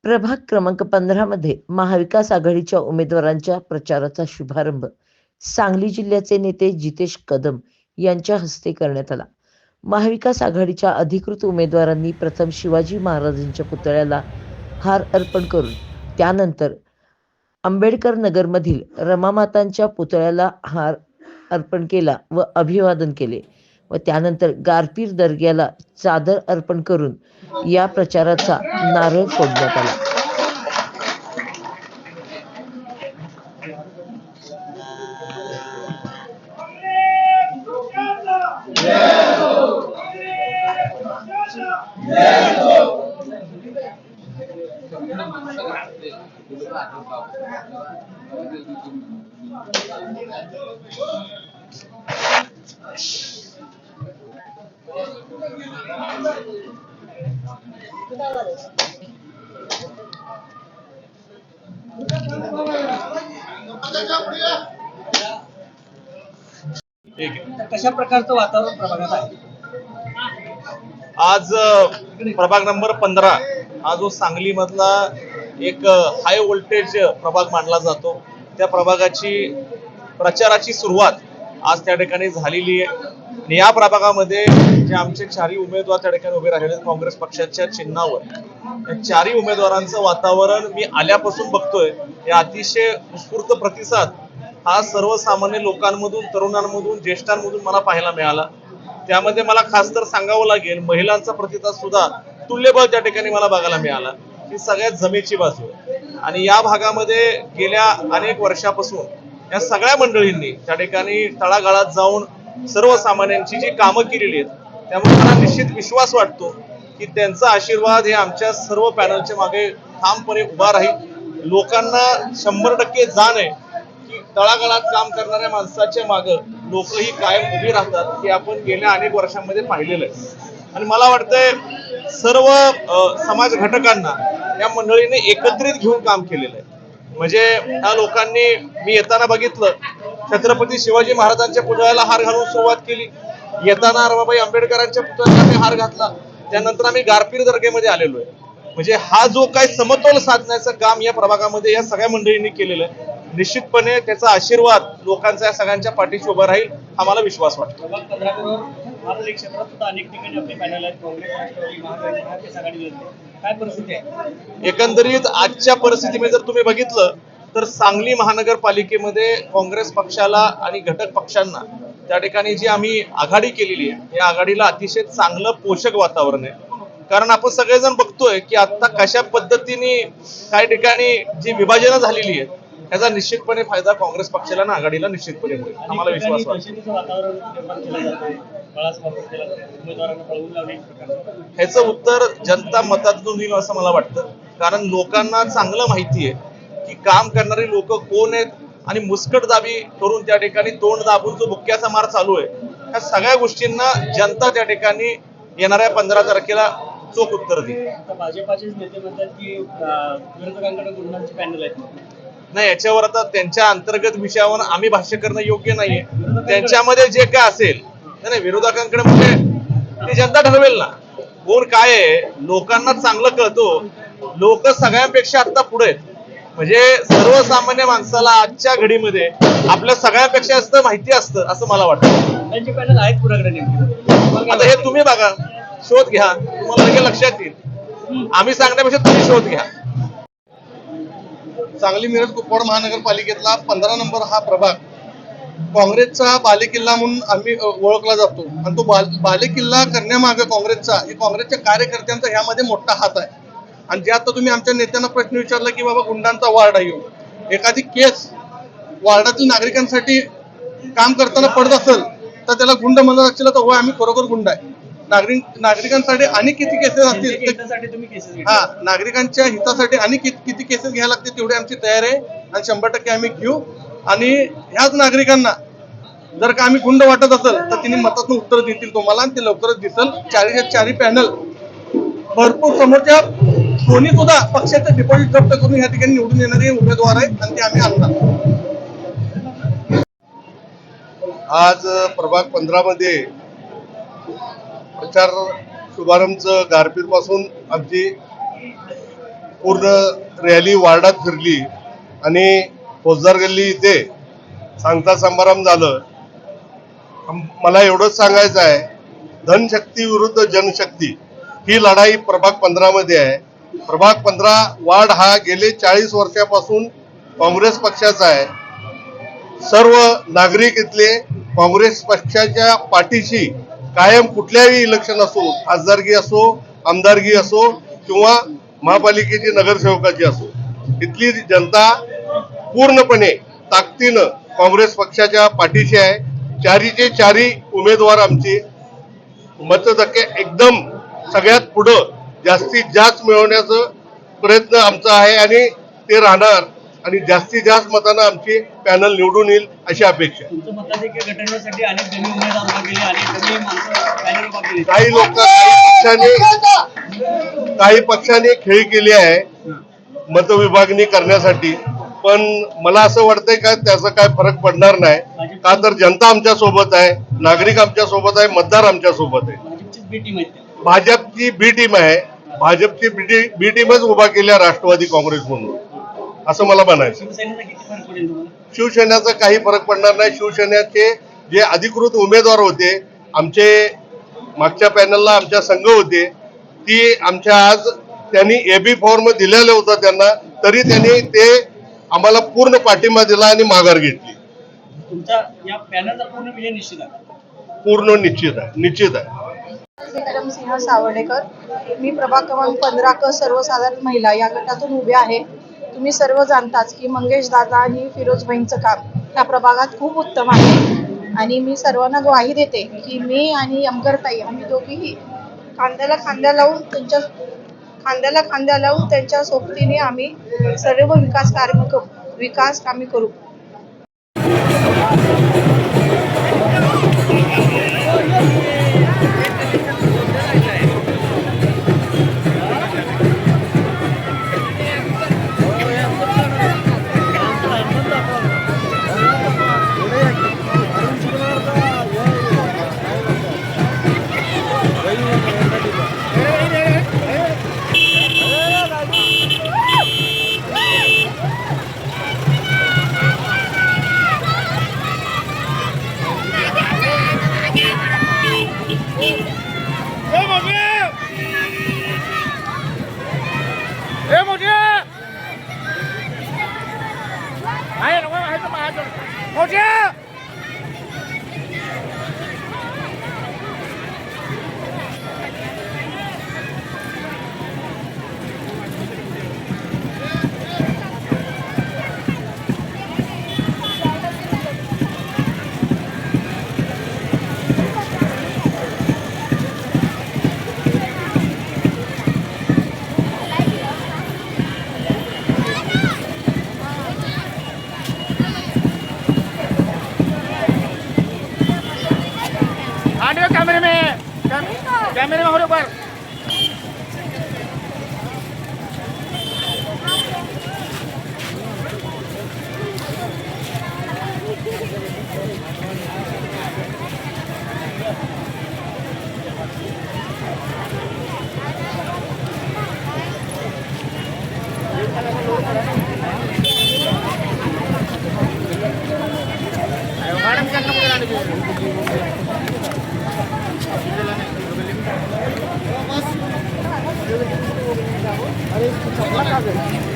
प्रभाग क्रमांक 15 मध्ये महाविकास आघाडीच्या उमेदवारांच्या प्रचाराचा शुभारंभ सांगली जिल्ह्याचे नेते जितेश कदम यांच्या हस्ते करण्यात आला. महाविकास आघाडीच्या अधिकृत उमेदवारांनी प्रथम शिवाजी महाराजांच्या पुतळ्याला हार अर्पण करून त्यानंतर आंबेडकर नगरमधील रमामातांच्या पुतळ्याला हार अर्पण केला व अभिवादन केले व त्यानंतर गारपीर दर्ग्याला चादर अर्पण करून या प्रचाराचा नारळ फोडण्यात आला. कशा प्रकारचं वातावरण प्रभागात आहे? आज प्रभाग नंबर 15 हा जो सांगली मधला एक हाय व्होल्टेज प्रभाग मानला जातो, त्या प्रभागाची प्रचाराची सुरुवात आज त्या ठिकाणी झालेली आहे. आणि या प्रभागामध्ये जे आमचे चारही उमेदवार त्या ठिकाणी उभे राहिले काँग्रेस पक्षाच्या चिन्हावर, या चारही उमेदवारांचं वातावरण मी आल्यापासून बघतोय. या अतिशय उत्स्फूर्त प्रतिसाद हा सर्वसामान्य लोकांमधून, तरुणांमधून, ज्येष्ठांमधून मला पाहायला मिळाला. त्यामध्ये मला खास तर सांगावं लागेल, महिलांचा प्रतिसाद सुद्धा तुल्यबळ त्या ठिकाणी मला बघायला मिळाला. ही सगळ्यात जमेची बाजू आहे. आणि या भागामध्ये गेल्या अनेक वर्षापासून या सगळ्या मंडळींनी त्या ठिकाणी तळागाळात जाऊन सर्वसामान्यांची जी कामं केलेली आहेत, त्यामुळे मला निश्चित विश्वास वाटतो की त्यांचा आशीर्वाद हे आमच्या सर्व पॅनलच्या मागे ठामपणे उभा राहील. लोकांना 100% जाण आहे की तळागाळात काम करणाऱ्या माणसाच्या मागे लोकही कायम उभी राहतात, हे आपण गेल्या अनेक वर्षांमध्ये पाहिलेलं आहे. आणि मला वाटतंय सर्व समाज घटकांना या मंडळीने एकत्रित घेऊन काम केलेलं आहे. म्हणजे ह्या लोकांनी, मी येताना बघितलं, छत्रपती शिवाजी महाराजांच्या पुतळ्याला हार घालून सुरुवात केली. येताना रमाबाई आंबेडकरांच्या पुतळ्याला आम्ही हार घातला. त्यानंतर आम्ही गारपीर दर्गेमध्ये आलेलो आहे. म्हणजे हा जो काही समतोल साधण्याचं काम या प्रभागामध्ये या सगळ्या मंडळींनी केलेलं आहे, निश्चितपणे त्याचा आशीर्वाद लोकांचा या सगळ्यांच्या पाठीशी उभा राहील हा मला विश्वास वाटतो. क्षेत्रात सुद्धा अनेक ठिकाणी आपले पॅनल आहेत. काँग्रेस, राष्ट्रवादी, महाविकास आघाडी, काय परिस्थिती आहे? एकंदरीत आजच्या परिस्थितीमध्ये जर तुम्ही बघितलं तर सांगली महानगरपालिकेमध्ये काँग्रेस पक्षाला आणि घटक पक्षांना त्या ठिकाणी जी आम्ही आघाडी केलेली आहे, या आघाडीला अतिशय चांगलं पोषक वातावरण आहे. कारण आपण सगळेजण बघतोय की आता कशा पद्धतीने काही ठिकाणी जी विभाजनं झालेली आहेत, याचा निश्चितपणे फायदा काँग्रेस पक्षाला आणि आघाडीला निश्चितपणे होईल, आम्हाला विश्वास ह्याचं उत्तर जनता मतातून येईल असं मला वाटतं. कारण लोकांना चांगलं माहिती आहे की काम करणारी लोक कोण आहेत आणि मुस्कटदाबी करून त्या ठिकाणी तोंड दाबून जो बुक्क्याचा मार चालू आहे, ह्या सगळ्या गोष्टींना जनता त्या ठिकाणी येणाऱ्या 15 तारखेला चोख उत्तर देईल. भाजपाचे नेते म्हणतात की विरोधकांकडे गुन्ह्यांचे पॅनल आहेत. नाही, याच्यावर आता त्यांच्या अंतर्गत विषयावर आम्ही भाष्य करणं योग्य नाहीये. त्यांच्यामध्ये जे काय असेल, नाही, विरोधकांकडे म्हणजे ते जनता ठरवेल ना कोण काय आहे. लोकांना चांगलं कळतो, लोक सगळ्यांपेक्षा आता पुढे आहेत. म्हणजे सर्वसामान्य माणसाला आजच्या घडीमध्ये आपल्या सगळ्यांपेक्षा जास्त माहिती असतं असं मला वाटतं. त्यांचे पॅनल आहेत पुढाकडे. आता हे तुम्ही बघा, शोध घ्या, तुम्हाला लगेच लक्षात येईल. आम्ही सांगण्यापेक्षा तुम्ही शोध घ्या. सांगली मिरज कुपवाड महानगरपालिकेतला 15 नंबर हा प्रभाग काँग्रेसचा बालेकिल्ला म्हणून आम्ही ओळखला जातो. आणि तो बालेकिल्ला करण्यामागे काँग्रेसच्या कार्यकर्त्यांचा ह्यामध्ये मोठा हात आहे. आणि जे आता तुम्ही आमच्या नेत्यांना प्रश्न विचारला की बाबा गुंडांचा वार्ड आहे, एखादी केस वार्डातील नागरिकांसाठी काम करताना पडत असेल तर त्याला गुंड म्हणत असेल तर आम्ही खरोखर गुंड आहे. नागरिकांसाठी आणि किती केसेस असतील, नागरिकांच्या हितासाठी आणि किती केसेस घ्यायला लागतील तेवढी आमची तयारी आहे. आणि 100% आम्ही घेऊ. आणि ह्याच नागरिकांना जर का आम्ही गुंड वाटत असेल तर तिने मतातून उत्तर देतील तुम्हाला, आणि ते लवकरच दिसेल. चारी पॅनल भरपूर समोरच्या कोणी सुद्धा पक्षाचं डिपॉझिट जप्त करून या ठिकाणी निवडून येणारे उमेदवार आहेत आणि ते आम्ही आणणार. आज प्रभाग 15 मध्ये प्रचार शुभारंभ गारपीर पासून आमची पूर्ण रॅली वार्डात फिरली आणि फौजदार गल्ली इथे सांगता समारंभ झालं. मला एवढंच सांगायचं आहे, धनशक्ती विरुद्ध जनशक्ती ही लढाई प्रभाग 15 मध्ये आहे. प्रभाग 15 वार्ड हा गेले 40 वर्षापासून काँग्रेस पक्षाचा आहे. सर्व नागरिक इथले काँग्रेस पक्षाच्या पाठीशी कायम कुठल्याही इलेक्शन असो, खासदारकी असो, आमदारकी असो किंवा महापालिकेची नगरसेवकाची असो, इथली जनता पूर्णपणे ताकदीनं काँग्रेस पक्षाच्या पाठीशी आहे. चारीचे चारी उमेदवार आमचे मतटक्के एकदम सगळ्यात पुढं जास्तीत जास्त मिळवण्याचा प्रयत्न आमचा आहे आणि ते राहणार आणि जास्तीत जास्त मतांना आमची पॅनल निवडून येईल अशी अपेक्षा आहे. तुमचं मताधिक्य घटवण्यासाठी अनेक जमीन उमेदवार उभा केले, अनेक जमीन माणसं पॅनल उभा केली. काही लोक काही पक्षाने खेळी केली आहे मतविभागणी करण्यासाठी, पण मला असं वाटतंय का त्याचा काय फरक पडणार नाही. का तर जनता आमच्या सोबत आहे, नागरिक आमच्या सोबत आहे, मतदार आमच्या सोबत आहे. भाजपचीच बी टीम आहे. भाजपची बी टीम आहे. भाजपची बी टीमच उभा केल्या राष्ट्रवादी काँग्रेस म्हणून, असं मला म्हणायचं. शिवसेनेचा किती फरक पडेल तुम्हाला? शिवसेनेचा काही फरक पडणार नाही. शिवसेनेचे जे अधिकृत उमेदवार होते, आमचे मागच्या पॅनलला आमच्या संघ होते, ती आमच्या आज त्यांनी एबी फॉर्म दिलेला होता त्यांना, तरी त्यांनी ते आम्हाला पूर्ण पाठिंबा दिला आणि माघार घेतली. तुमचा या पॅनलचा पूर्ण विजय निश्चित आहे. पूर्ण निश्चित आहे. विक्रमसिंह सावर्डेकर, मी प्रभाग क्रमांक 15 क सर्वसाधारण महिला या गटातून उभे आहे. तुम्ही सर्व जाणताच की मंगेश दादा आणि फिरोजभाईंचं काम या प्रभागात खूप उत्तम आहे आणि मी सर्वांना ग्वाही देते की मी आणि अमगरताई आम्ही दोघीही खांद्याला खांद्या लावून त्यांच्या सोबतीने आम्ही सर्व विकास कामे करू. कैमरे में हो पर अरे